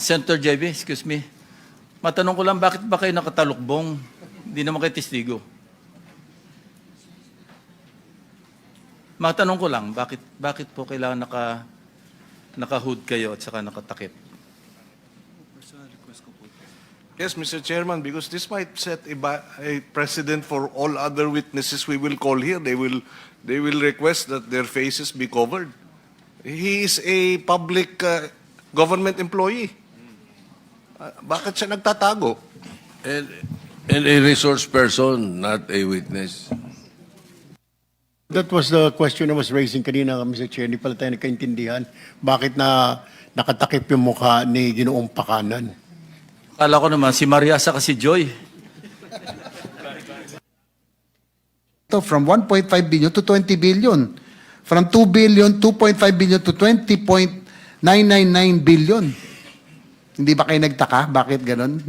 Senator JB, excuse me. Matanong ko lang, bakit ba kayo nakatalukbong? Hindi naman kayo testigo. Matanong ko lang, bakit po kailangan naka-hood kayo at saka nakatakip? Yes, Mr. Chairman, because this might set a precedent for all other witnesses we will call here. They will request that their faces be covered. He is a public government employee. Bakit siya nagtatago? And a resource person, not a witness. That was the question I was raising kanina, Mr. Chair. Hindi pala tayo nagkaintindihan. Bakit na nakatakip yung mukha ni Ginoong Pakanan? Akala ko naman, si Maria sa si Joy. From 1.5 billion to 20 billion. From 2 billion, 2.5 billion to 20.999 billion. Hindi ba kayo nagtaka? Bakit ganun?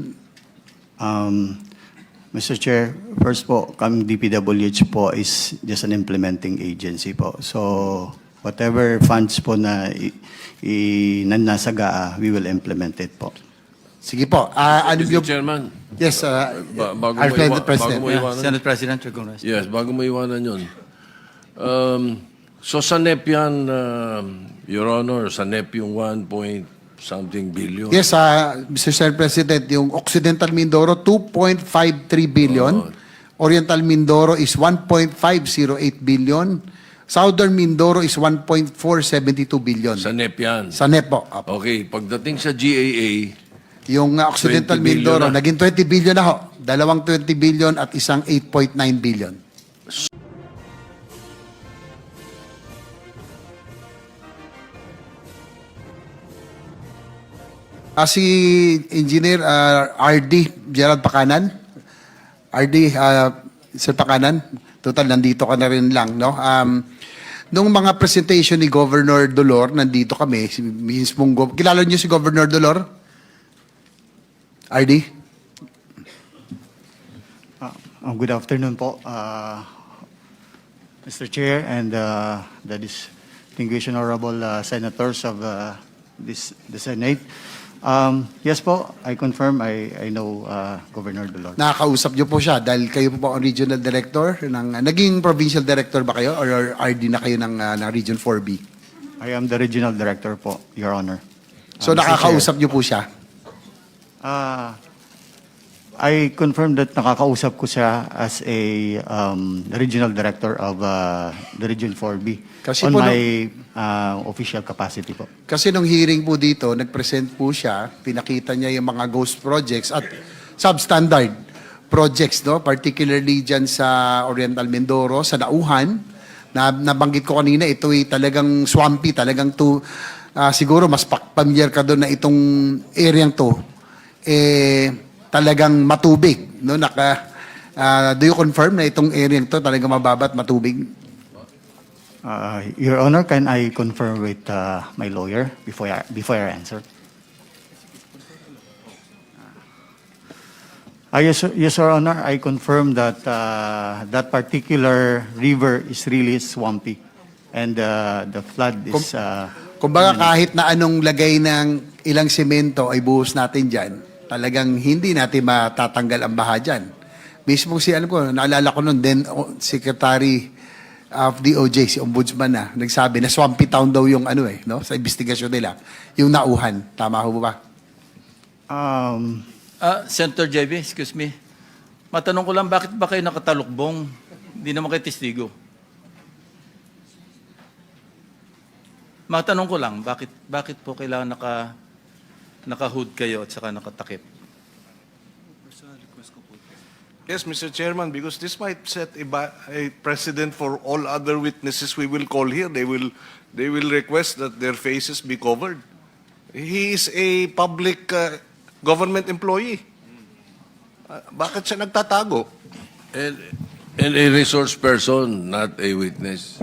Mr. Chair, first po, kaming DPWH po is just an implementing agency po. So, whatever funds po na nasa GAA, we will implement it po. Sige po. Ano Mr. yung... Chairman, Yes, bago I'll mo play the bago President. mo Yeah, iwanan. Senate President Trigonoes. Yes, bago mo iwanan yun. So sa NEP yan, Your Honor, sa NEP yung 1-point-something billion. Yes, Mr. Senate President, yung Occidental Mindoro, 2.53 billion. Oriental Mindoro is 1.508 billion. Southern Mindoro is 1.472 billion. Sa NEP yan. Sa NEP po. Apo. Okay, pagdating sa GAA, Yung Occidental 20 billion Mindoro, na. naging 20 billion na ho. Dalawang 20 billion at isang 8.9 billion. Si Engineer RD Gerald Pakanan. RD, Sir Pakanan, total nandito ka na rin lang, no? Nung mga presentation ni Governor Dolor, nandito kami, si mismong kilala niyo si Governor Dolor? RD? Good afternoon po, Mr. Chair and the distinguished honorable senators of the Senate. Yes po, I confirm, I know Governor Dolor. Nakakausap niyo po siya dahil kayo po ang regional director ng naging provincial director ba kayo or RD na kayo ng Region 4B? I am the regional director po, Your Honor. So Mr. Chair, nakakausap niyo po siya? I confirm that nakakausap ko siya as a regional director of the Region 4B Kasi on po my official capacity po. Kasi nung hearing po dito, nag-present po siya, pinakita niya yung mga ghost projects at substandard projects, no? Particularly dyan sa Oriental Mindoro, sa Nauhan, na nabanggit ko kanina, ito ay talagang swampy, talagang siguro mas familiar ka doon na itong area to, talagang matubig, no? Do you confirm na itong area to talagang mababa at matubig? Your Honor, can I confirm with my lawyer before I answer? Yes, Your Honor, I confirm that that particular river is really swampy and the flood is... Kumbaga kahit na anong lagay ng ilang semento ay buhos natin dyan, talagang hindi natin matatanggal ang baha dyan. Mismo alam ko, naalala ko noon, then Secretary of DOJ, si Ombudsman na, nagsabi na swampy town daw yung no, sa investigasyon nila, yung Nauhan. Tama ho ba? Senator JB, excuse me. Matanong ko lang, bakit ba kayo nakatalukbong? Hindi naman kayo testigo. Matanong ko lang, bakit po kailangan naka-hood kayo at saka nakatakip? Yes, Mr. Chairman, because this might set a precedent for all other witnesses we will call here. They will request that their faces be covered. He is a public government employee. Bakit siya nagtatago? and a resource person, not a witness.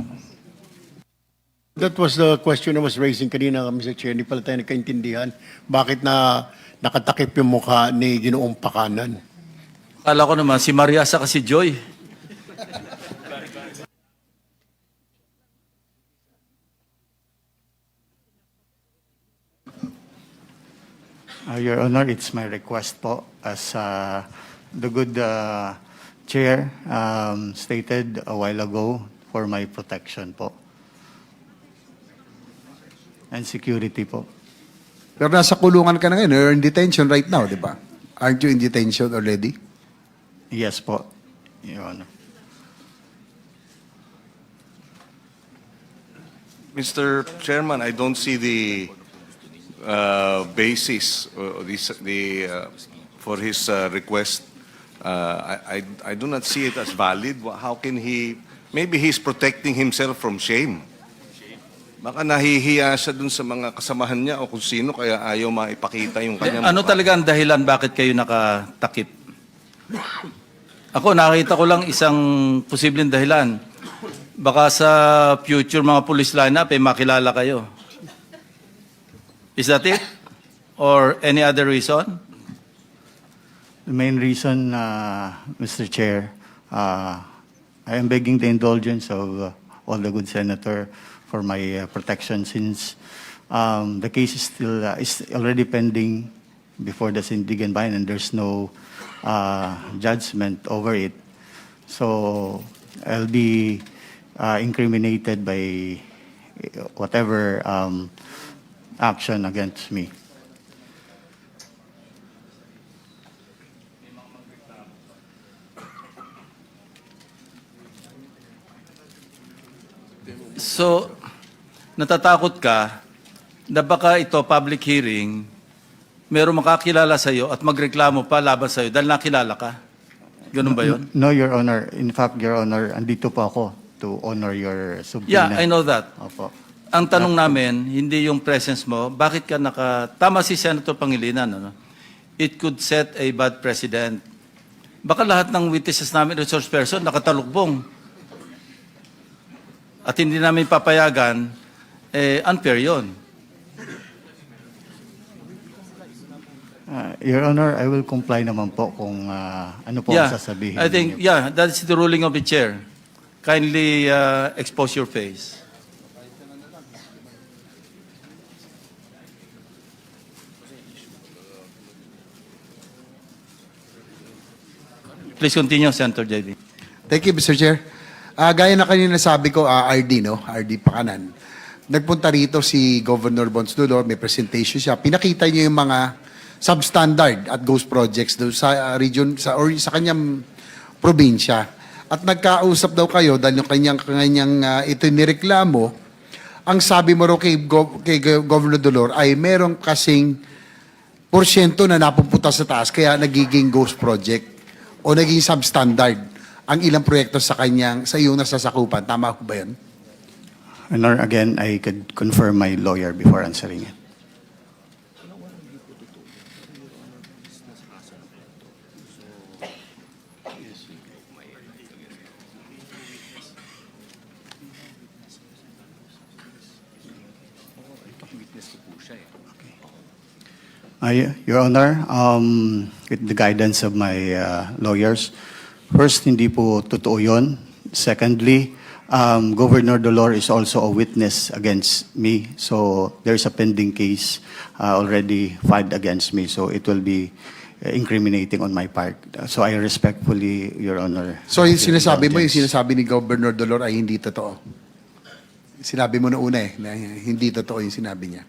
That was the question I was raising kanina, Mr. Chair. Hindi pala tayo nagkaintindihan. Bakit na nakatakip yung mukha ni Ginoong Pakanan? Akala ko naman, si Maria sa si Joy. Your Honor, it's my request po as the good chair stated a while ago for my protection po. And security po. Pero nasa kulungan ka na ngayon. You're in detention right now, di ba? Aren't you in detention already? Yes po, Your Honor. Mr. Chairman, I don't see the basis for his request. I do not see it as valid. How can he? Maybe he's protecting himself from shame. Baka nahihiya siya dun sa mga kasamahan niya o kung sino kaya ayaw maipakita yung kanyang Ano mukha. talaga ang dahilan bakit kayo nakatakip? Ako, nakita ko lang isang posibleng dahilan. Baka sa future mga police lineup, makilala kayo. Is that it? Or any other reason? The main reason, Mr. Chair, I am begging the indulgence of all the good senator for my protection since the case is still is already pending before the Sindigan-Bayan and there's no judgment over it. So I'll be incriminated by whatever action against me. So, natatakot ka na baka ito, public hearing, meron makakilala sa'yo at magreklamo pa laban sa'yo dahil nakilala ka. Ganun ba yun? No, Your Honor. In fact, Your Honor, andito po ako to honor your subpoena. Yeah, I know that. Opo. Ang tanong namin, hindi yung presence mo, bakit ka tama si Senator Pangilinan, ano? It could set a bad precedent. Baka lahat ng witnesses namin, resource person, nakatalukbong. At hindi namin papayagan, unfair yun. Your Honor, I will comply naman po kung ano po ang sasabihin. I think, ninyo. that's the ruling of the chair. Kindly expose your face. Please continue, Senator JB. Thank you, Mr. Chair. Gaya na kanina sabi ko, RD, no? RD Pakanan. Nagpunta rito si Governor Bons Dulor, may presentation siya. Pinakita niya yung mga substandard at ghost projects doon sa region, or sa kanyang probinsya. At nagkausap daw kayo dahil yung kanyang ito nireklamo. Ang sabi mo raw kay Governor Dulor ay merong kasing porsyento na napupunta sa taas kaya nagiging ghost project o naging substandard ang ilang proyekto sa iyong nasasakupan. Tama ko ba yan? Honor, again, I could confirm my lawyer before answering it. Your Honor, with the guidance of my lawyers, first, hindi po totoo yun. Secondly, Governor Dolor is also a witness against me. So there's a pending case already filed against me. So it will be incriminating on my part. So I respectfully, Your Honor. So yung sinasabi mo, yung sinasabi ni Governor Dolor ay hindi totoo. Sinabi mo na una na hindi totoo yung sinabi niya.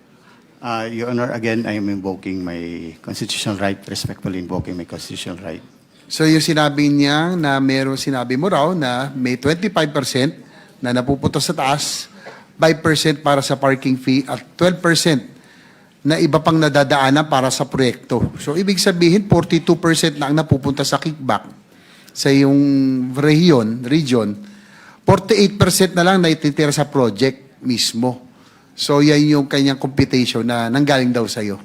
Your Honor, again, I am invoking my constitutional right, respectfully invoking my constitutional right. So yung sinabi niya na sinabi mo raw na may 25% na napupunta sa taas, 5% para sa parking fee at 12% na iba pang nadadaanan para sa proyekto. So ibig sabihin 42% na ang napupunta sa kickback sa yung region, 48% na lang naititira sa project mismo. So yan yung kanyang computation na nanggaling daw sa'yo.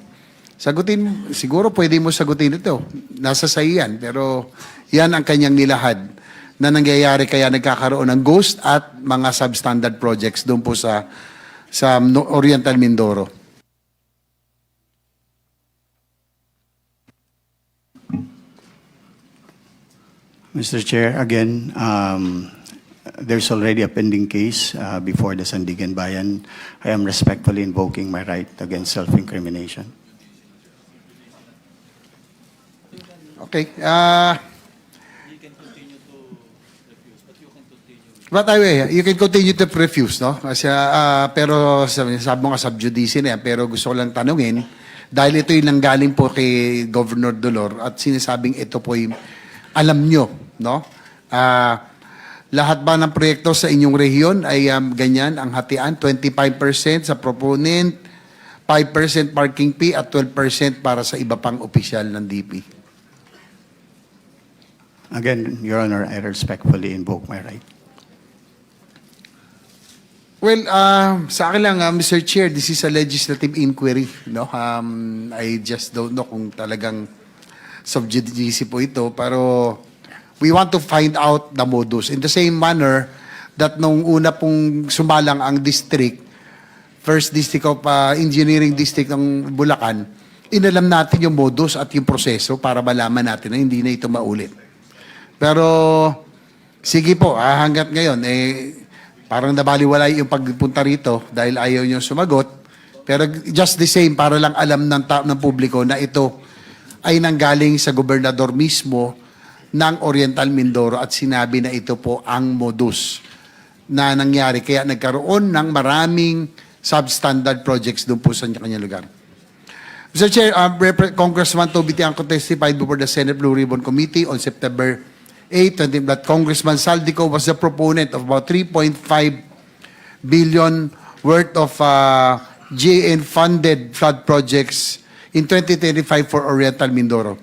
Sagutin, siguro pwede mo sagutin ito. Nasa sa'yo yan. Pero yan ang kanyang nilahad na nangyayari kaya nagkakaroon ng ghost at mga substandard projects doon po sa Oriental Mindoro. Mr. Chair, again, there's already a pending case before the Sandigan-Bayan. I am respectfully invoking my right against self-incrimination. Okay. But anyway, you can continue to refuse, no? Kasi, pero sabi mo nga sub judice na yan, pero gusto ko lang tanungin, dahil ito yung nanggaling po kay Governor Dolor at sinasabing ito po yung alam nyo, no? Lahat ba ng proyekto sa inyong rehiyon ay ganyan ang hatian? 25% sa proponent, 5% parking fee at 12% para sa iba pang opisyal ng DP. Again, Your Honor, I respectfully invoke my right. Well, sa akin lang, Mr. Chair, this is a legislative inquiry. No? I just don't know kung talagang sub judice po ito. Pero we want to find out the modus. In the same manner that nung una pong sumalang ang district, First District of Engineering District ng Bulacan, inalam natin yung modus at yung proseso para malaman natin na hindi na ito maulit. Pero sige po, hanggat ngayon, parang nabaliwalay yung pagpunta rito dahil ayaw nyo sumagot. Pero just the same, para lang alam ng publiko na ito ay nanggaling sa gobernador mismo ng Oriental Mindoro at sinabi na ito po ang modus na nangyari. Kaya nagkaroon ng maraming substandard projects doon po sa kanyang lugar. Mr. Chair, Congressman Toby Tiangco testified before the Senate Blue Ribbon Committee on September 8, that Congressman Saldico was the proponent of about 3.5 billion worth of GN-funded flood projects in 2025 for Oriental Mindoro.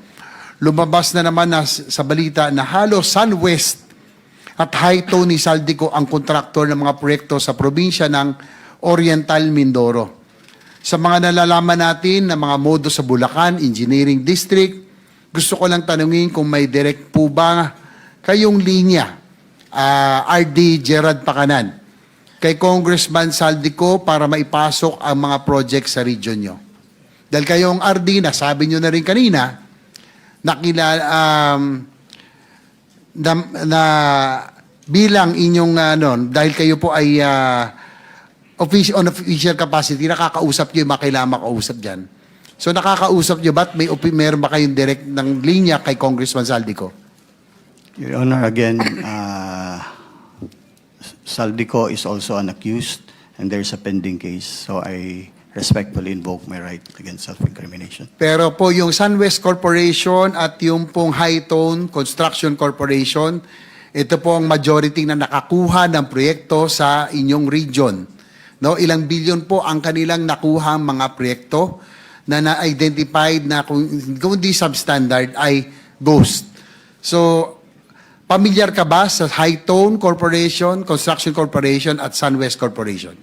Lumabas na naman sa balita na halos SunWest at Hi-To ni Saldico ang kontraktor ng mga proyekto sa probinsya ng Oriental Mindoro. Sa mga nalalaman natin na mga modo sa Bulacan Engineering District, gusto ko lang tanungin kung may direct po ba kayong linya, RD Gerard Pacanan, kay Congressman Saldico para maipasok ang mga project sa region nyo. Dahil kayong RD, nasabi nyo na rin kanina, na bilang inyong, dahil kayo po ay on official capacity, nakakausap nyo yung mga kailangan makausap dyan. So nakakausap nyo ba't meron ba kayong direct ng linya kay Congressman Saldico? Your Honor, again, Saldico is also an accused and there's a pending case. So I respectfully invoke my right against self-incrimination. Pero po yung SunWest Corporation at yung pong Hi-Tone Construction Corporation, ito po ang majority na nakakuha ng proyekto sa inyong region. No, ilang bilyon po ang kanilang nakuha mga proyekto na na-identified na kung hindi substandard ay ghost. So, pamilyar ka ba sa Hi-Tone Corporation, Construction Corporation at SunWest Corporation?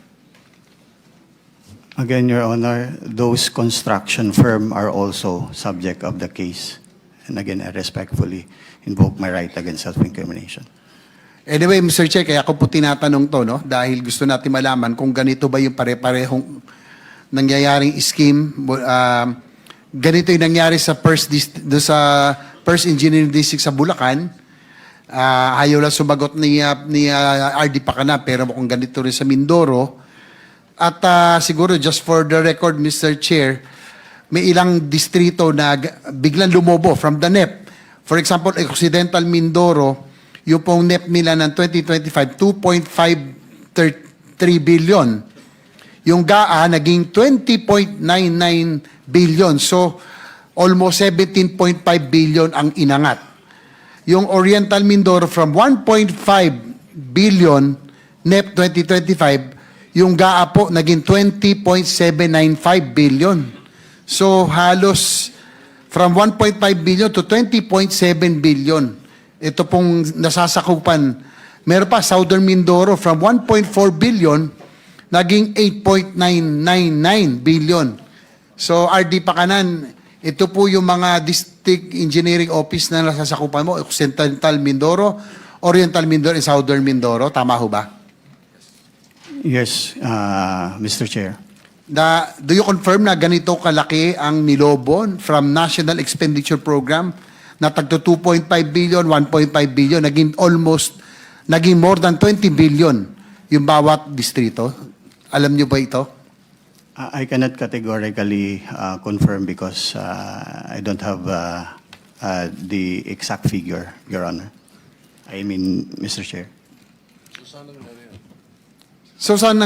Again, Your Honor, those construction firm are also subject of the case. And again, I respectfully invoke my right against self-incrimination. Anyway, Mr. Chair, kaya ako po tinatanong to, no? Dahil gusto natin malaman kung ganito ba yung pare-parehong nangyayaring scheme. Ganito yung nangyari sa First Engineering District sa Bulacan. Ayaw lang sumagot ni RD Pacanan, pero mukhang ganito rin sa Mindoro. At siguro, just for the record, Mr. Chair, may ilang distrito na biglang lumobo from the NEP. For example, Occidental Mindoro, yung pong NEP nila ng 2025, 2.533 billion. Yung GAA, naging 20.99 billion. So, almost 17.5 billion ang inangat. Yung Oriental Mindoro, from 1.5 billion NEP 2025, yung GAA po, naging 20.795 billion. So, halos from 1.5 billion to 20.7 billion. Ito pong nasasakupan. Meron pa, Southern Mindoro, from 1.4 billion, naging 8.999 billion. So, RD Pacanan, ito po yung mga district engineering office na nasasakupan mo, Occidental Mindoro, Oriental Mindoro, and Southern Mindoro. Tama ho ba? Yes, Mr. Chair. Do you confirm na ganito kalaki ang nilobon from National Expenditure Program na tagto 2.5 billion, 1.5 billion, naging more than 20 billion yung bawat distrito? Alam niyo ba ito? I cannot categorically confirm because I don't have the exact figure, Your Honor. I mean, Mr. Chair. So saan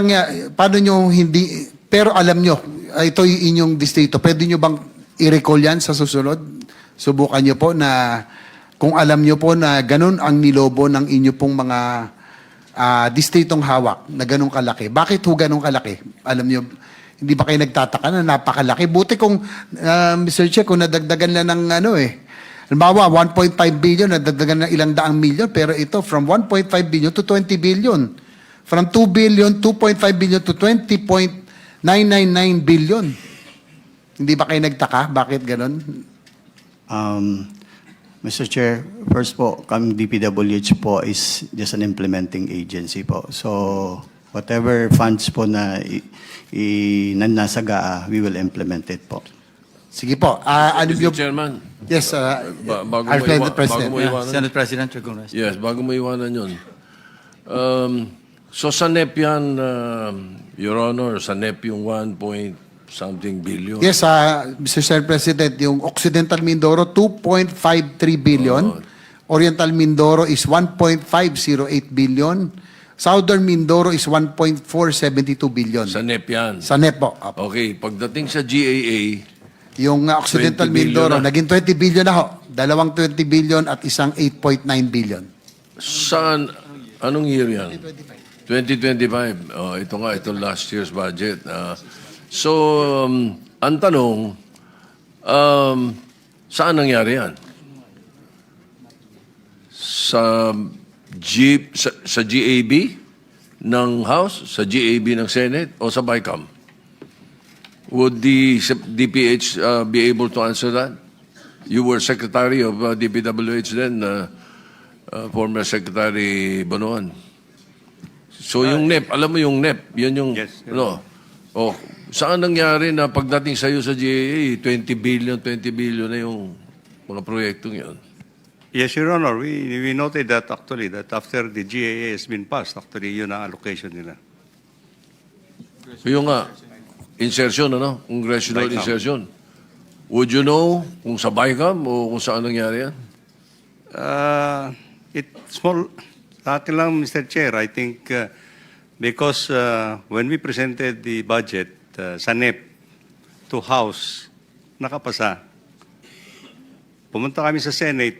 paano nyo hindi, pero alam nyo, ito yung inyong distrito, pwede nyo bang i-recall yan sa susunod? Subukan nyo po na, kung alam nyo po na ganun ang nilobo ng inyo pong mga distritong hawak, na ganun kalaki. Bakit ho ganun kalaki? Alam nyo, hindi ba kayo nagtataka na napakalaki? Buti kung, Mr. Chair, kung nadagdagan lang ng halimbawa, 1.5 billion, nadagdagan ng ilang daang milyon, pero ito, from 1.5 billion to 20 billion. From 2 billion, 2.5 billion to 20.999 billion. Hindi ba kayo nagtaka? Bakit ganun? Mr. Chair, first po, kami DPWH po is just an implementing agency po. So, whatever funds po na nasa GAA, we will implement it po. Sige po. Ano Mr. yung... Chairman, Yes, bago mo Alfred, the bago President. mo Yeah, iwanan. Senate President recognized. Yes, bago mo iwanan yun. So sa NEP yan, Your Honor, sa NEP yung 1 point something billion. Yes, Mr. Sir President, yung Occidental Mindoro, 2.53 billion. Oriental Mindoro is 1.508 billion. Southern Mindoro is 1.472 billion. Sa NEP yan. Sa NEP po. Apo. Okay, pagdating sa GAA, Yung Occidental 20 billion Mindoro, na. naging 20 billion na ho. Dalawang 20 billion at isang 8.9 billion. saan, anong year yan? 2025. Oh, ito nga, itong last year's budget. Ang tanong, saan nangyari yan? Sa GAB ng House, sa GAB ng Senate, o sa BICAM? Would the DPH be able to answer that? You were Secretary of DPWH then, former Secretary Bonoan. So yung NEP, alam mo yung NEP, yun yung... Yes, no. Oh, saan nangyari na pagdating sa iyo sa GAA, 20 billion na yung mga proyektong yun? Yes, Your Honor. We noted that actually, that after the GAA has been passed, actually yun ang allocation nila. Yung nga, insertion, Congressional BICAM. insertion. Would you know kung sa BICAM o kung saan nangyari yan? Sa atin lang, Mr. Chair, I think because when we presented the budget sa NEP to House, nakapasa. Pumunta kami sa Senate,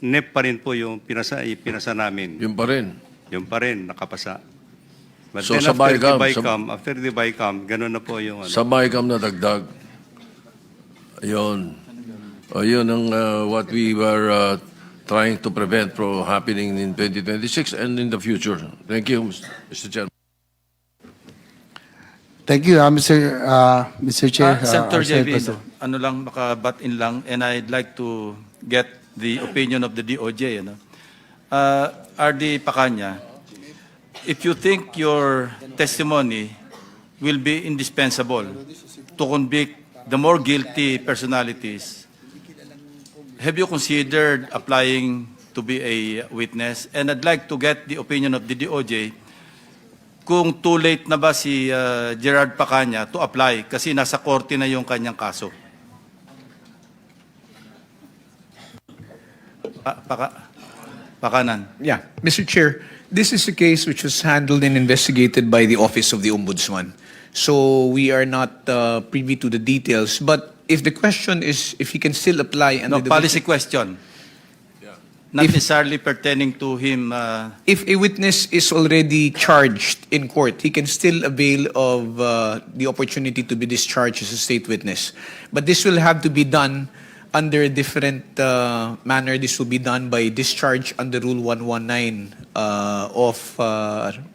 NEP pa rin po yung pinasa namin. Yun pa rin. Yung pa rin, nakapasa. But So then sa after the BICAM, ganun na po yung... Sa BICAM na dagdag. Ayun. Ayun ang what we were trying to prevent from happening in 2026 and in the future. Thank you, Mr. Chairman. Thank you, Mr. Chair. Senator our Senate JV, President. ano lang, maka-butt in lang, and I'd like to get the opinion of the DOJ. RD Pacanya, if you think your testimony will be indispensable to convict the more guilty personalities, have you considered applying to be a witness? And I'd like to get the opinion of the DOJ kung too late na ba si Gerard Pacanya to apply kasi nasa korte na yung kanyang kaso. Pakanan. Yeah, Mr. Chair, this is a case which was handled and investigated by the Office of the Ombudsman. So we are not privy to the details. But if the question is if he can still apply under No, the policy question. Not If- necessarily pertaining to him. if a witness is already charged in court, he can still avail of the opportunity to be discharged as a state witness. But this will have to be done under a different manner. This will be done by discharge under Rule 119 of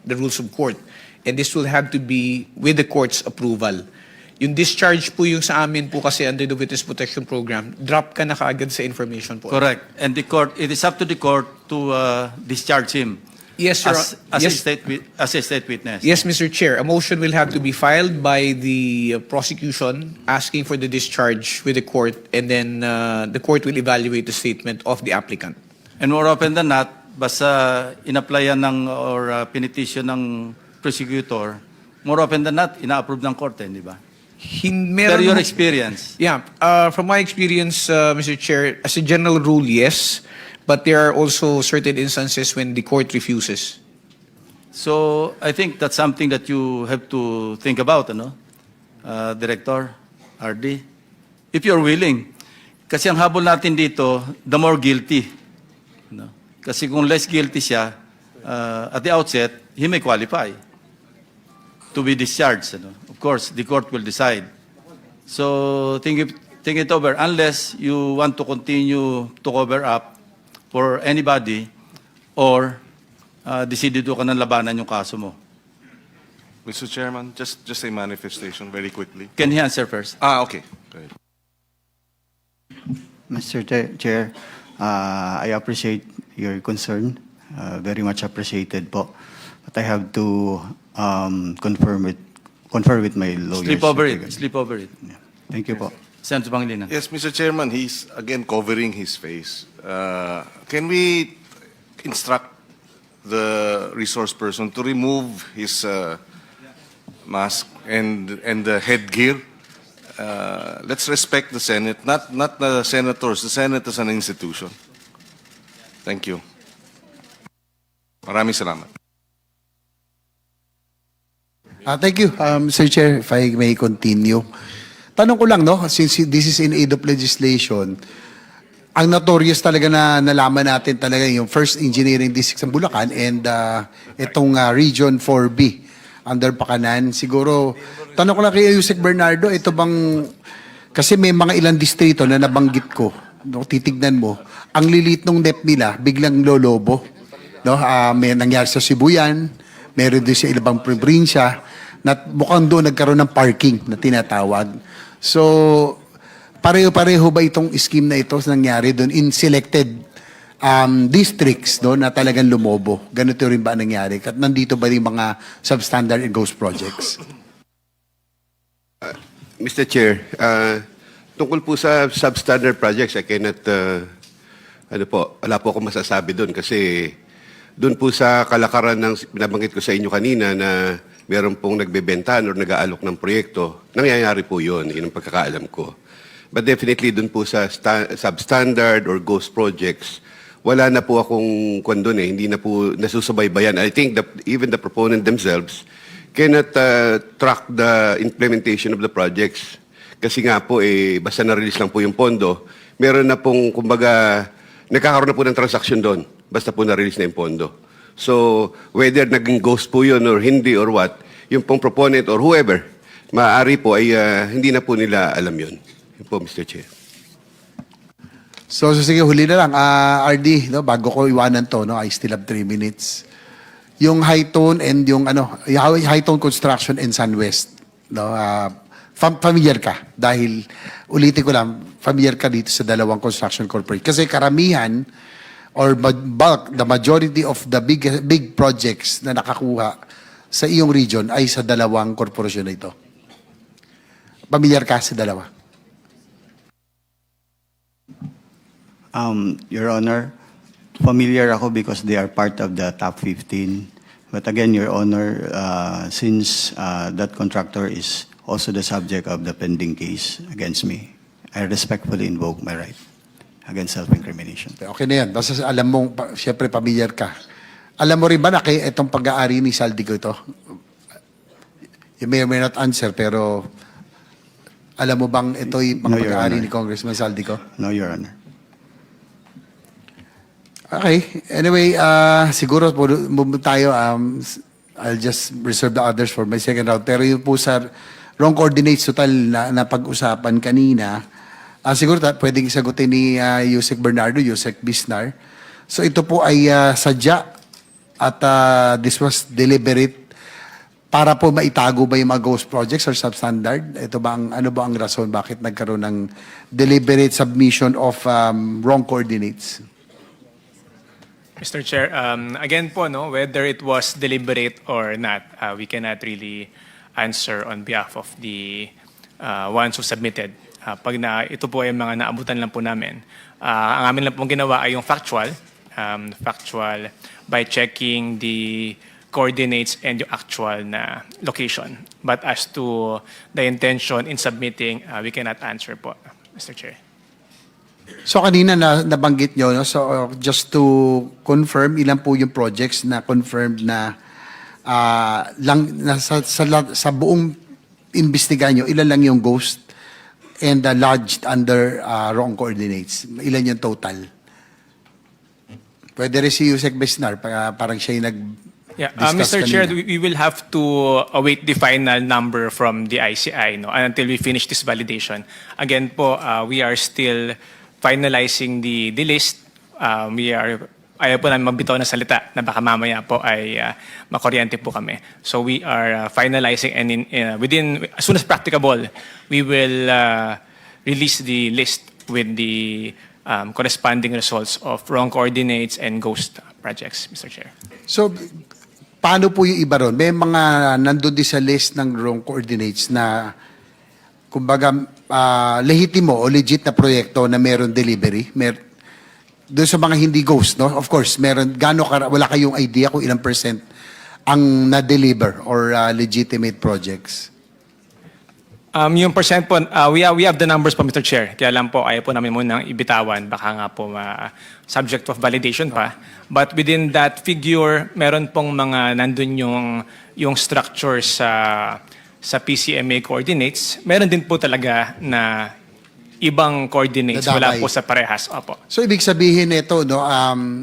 the Rules of Court. And this will have to be with the court's approval. Yung discharge po yung sa amin po kasi under the Witness Protection Program, drop ka na kaagad sa information po. Correct. And the court, it is up to the court to discharge him Yes, Your as yes. a state witness. Yes, Mr. Chair. A motion will have to be filed by the prosecution asking for the discharge with the court, and then the court will evaluate the statement of the applicant. And more often than not, basta in-applyan ng or pinetition ng prosecutor, more often than not, ina-approve ng korte, di ba? Per your experience. Yeah, from my experience, Mr. Chair, as a general rule, yes, but there are also certain instances when the court refuses. So I think that's something that you have to think about, ano? Director, RD. If you're willing. Kasi ang habol natin dito, the more guilty. No? Kasi kung less guilty siya, at the outset, he may qualify to be discharged. Ano? Of course, the court will decide. So think it over. Unless you want to continue to cover up for anybody or decidido ka ng labanan yung kaso mo. Mr. Chairman, just a manifestation very quickly. Can he answer first? Okay. Go ahead. Mr. Chair, I appreciate your concern. Very much appreciated po. But I have to confer with my lawyers. Sleep over it. Yeah. Thank you po. Senator Pangilinan. Yes, Mr. Chairman, he's again covering his face. Can we instruct the resource person to remove his mask and the headgear? Let's respect the Senate, not the senators. The Senate is an institution. Thank you. Maraming salamat. Thank you, Mr. Chair, if I may continue. Tanong ko lang, no, since this is in aid of legislation, ang notorious talaga na nalaman natin talaga yung first engineering district sa Bulacan and itong Region 4B under Pakanan. Siguro, tanong ko lang kay Yusek Bernardo, ito bang, kasi may mga ilang distrito na nabanggit ko, no, titignan mo, ang lilit nung NEP nila, biglang lolobo. No, may nangyari sa Sibuyan, meron din sa ibang probinsya, na mukhang doon nagkaroon ng parking na tinatawag. So, pareho-pareho ba itong scheme na ito nangyari doon in selected districts doon na talagang lumobo? Ganito rin ba nangyari? At nandito ba yung mga substandard and ghost projects? Mr. Chair, tungkol po sa substandard projects, I cannot, wala po akong masasabi doon kasi doon po sa kalakaran ng binabanggit ko sa inyo kanina na meron pong nagbebentahan o nag-aalok ng proyekto, nangyayari po yun, yun ang pagkakaalam ko. But definitely doon po sa substandard or ghost projects, wala na po akong kwan doon hindi na po nasusubaybayan. I think even the proponent themselves cannot track the implementation of the projects. Kasi nga po, basta na-release lang po yung pondo, meron na pong, kumbaga, nagkakaroon na po ng transaction doon, basta po na-release na yung pondo. So, whether naging ghost po yun or hindi or what, yung pong proponent or whoever, maaari po ay hindi na po nila alam yun. Yun po, Mr. Chair. So sige, huli na lang. RD, no, bago ko iwanan to, no, I still have 3 minutes. Yung high tone and yung high tone construction in Sunwest, no, familiar ka dahil ulitin ko lang, familiar ka dito sa dalawang construction corporate kasi karamihan or bulk, the majority of the big projects na nakakuha sa iyong region ay sa dalawang korporasyon na ito. Familiar ka sa dalawa? Your Honor, familiar ako because they are part of the top 15. But again, Your Honor, since that contractor is also the subject of the pending case against me, I respectfully invoke my right against self-incrimination. Okay na yan. Basta alam mo, siyempre familiar ka. Alam mo rin ba na itong pag-aari ni Saldico ito? You may or may not answer, pero alam mo bang ito yung No, Your pag-aari Honor. ni Congressman Saldico? No, Your Honor. Okay. Anyway, siguro po tayo, I'll just reserve the others for my second round. Pero yung po sa wrong coordinates total na pag-usapan kanina, siguro pwedeng sagutin ni Yusek Bernardo, Yusek Bisnar. So ito po ay sadya at this was deliberate para po maitago ba yung mga ghost projects or substandard? Ito ba ano ba ang rason bakit nagkaroon ng deliberate submission of wrong coordinates? Mr. Chair, again po, no, whether it was deliberate or not, we cannot really answer on behalf of the ones who submitted. Ito po ay mga naabutan lang po namin. Ang amin lang pong ginawa ay yung factual by checking the coordinates, and yung actual na location. But as to the intention in submitting, we cannot answer po, Mr. Chair. So kanina nabanggit nyo, no? So just to confirm, ilan po yung projects na confirmed na sa buong investigan nyo, ilan lang yung ghost and lodged under wrong coordinates? Ilan yung total? Pwede rin si Yusek Besnar, parang siya yung Yeah, discuss Mr. Chair, kanina. we will have to await the final number from the ICI, no, until we finish this validation. Again po, we are still finalizing the list. Ayaw po namin magbitaw ng salita na baka mamaya po ay makuryente po kami. So we are finalizing, and as soon as practicable, we will release the list with the corresponding results of wrong coordinates and ghost projects, Mr. Chair. So, paano po yung iba ron? May mga nandun din sa list ng wrong coordinates na, kumbaga, lehitimo o legit na proyekto na meron delivery. Doon sa mga hindi ghost, no? Of course, meron, wala kayong idea kung ilang percent ang na-deliver or legitimate projects? Yung percent po, we have the numbers po, Mr. Chair. Kaya lang po, ayaw po namin munang ibitawan. Baka nga po subject of validation pa. But within that figure, meron pong mga nandun yung structure sa PCMA coordinates. Meron din po talaga na ibang coordinates. Wala Nadamay. po sa parehas. Opo. So, ibig sabihin nito, no,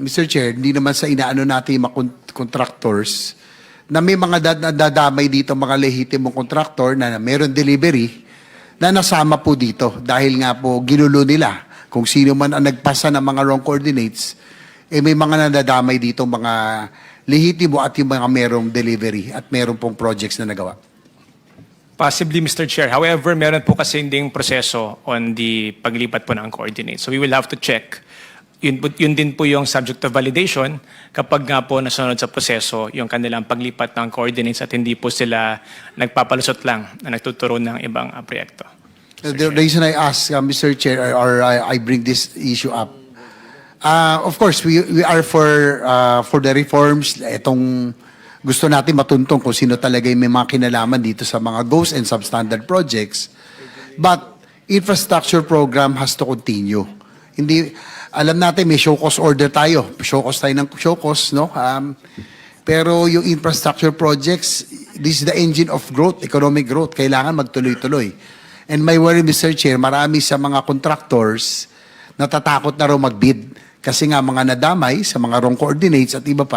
Mr. Chair, hindi naman sa inaano natin yung mga contractors na may mga dadamay dito, mga lehitimong contractor na meron delivery na nasama po dito dahil nga po ginulo nila kung sino man ang nagpasa ng mga wrong coordinates, may mga nadadamay dito, mga lehitimo at yung mga merong delivery at meron pong projects na nagawa. Possibly, Mr. Chair. However, meron po kasi ding proseso on the paglipat po ng coordinates. So we will have to check. Yun din po yung subject of validation kapag nga po nasunod sa proseso yung kanilang paglipat ng coordinates at hindi po sila nagpapalusot lang na nagtuturo ng ibang proyekto. The reason I ask, Mr. Chair, or I bring this issue up, of course, we are for the reforms. Itong gusto natin matuntong kung sino talaga yung may mga kinalaman dito sa mga ghost and substandard projects. But infrastructure program has to continue. Hindi, alam natin may show cause order tayo. Show cause tayo ng show cause, no? Pero yung infrastructure projects, this is the engine of growth, economic growth. Kailangan magtuloy-tuloy. And my worry, Mr. Chair, marami sa mga contractors natatakot na raw magbid kasi nga mga nadamay sa mga wrong coordinates at iba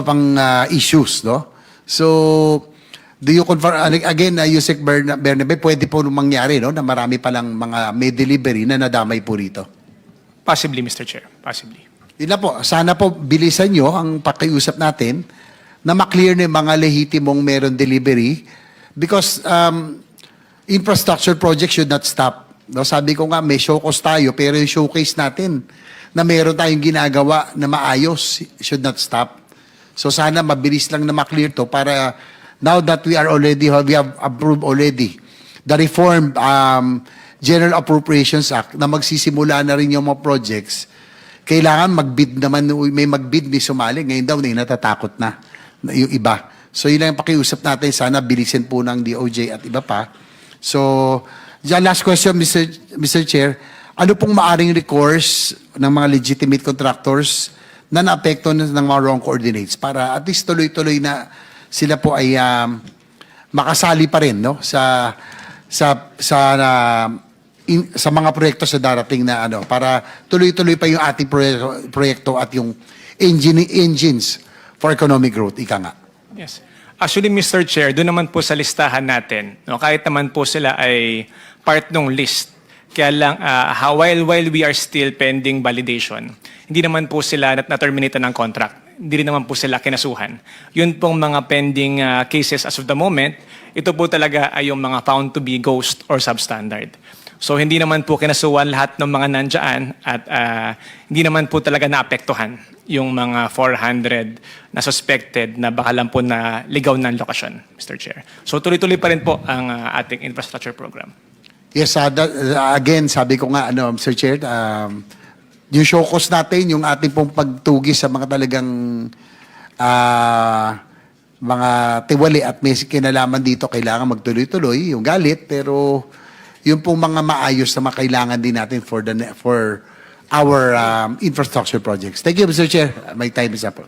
pang issues, no? So, do you confirm, again, Yusek Bernabe, pwede po mangyari, no, na marami palang mga may delivery na nadamay po rito? Possibly, Mr. Chair. Possibly. Yun na po. Sana po bilisan nyo ang pakiusap natin na maklear na yung mga lehitimong meron delivery because infrastructure project should not stop. No, sabi ko nga, may showcase tayo pero yung showcase natin na meron tayong ginagawa na maayos should not stop. So sana mabilis lang na maklear to para now that we have approved already the reformed General Appropriations Act na magsisimula na rin yung mga projects, kailangan magbid naman, may magbid ni sumali. Ngayon daw, natatakot na yung iba. So yun lang yung pakiusap natin. Sana bilisin po ng DOJ at iba pa. So, last question, Mr. Chair. Ano pong maaring recourse ng mga legitimate contractors na naapekto ng mga wrong coordinates para at least tuloy-tuloy na sila po ay makasali pa rin, no, sa mga proyekto sa darating na para tuloy-tuloy pa yung ating proyekto at yung engines for economic growth, ika nga. Yes. Actually, Mr. Chair, doon naman po sa listahan natin, no, kahit naman po sila ay part ng list, kaya lang, while we are still pending validation, hindi naman po sila na-terminate ng contract. Hindi rin naman po sila kinasuhan. Yun pong mga pending cases as of the moment, ito po talaga ay yung mga found to be ghost or substandard. So hindi naman po kinasuhan lahat ng mga nandyan at hindi naman po talaga naapektuhan yung mga 400 na suspected na baka lang po na ligaw ng lokasyon, Mr. Chair. So tuloy-tuloy pa rin po ang ating infrastructure program. Yes, again, sabi ko nga, Mr. Chair, yung show cause natin, yung ating pong pagtugis sa mga talagang mga tiwali at may kinalaman dito, kailangan magtuloy-tuloy yung galit, pero yung pong mga maayos na makailangan din natin for our infrastructure projects. Thank you, Mr. Chair. My time is up.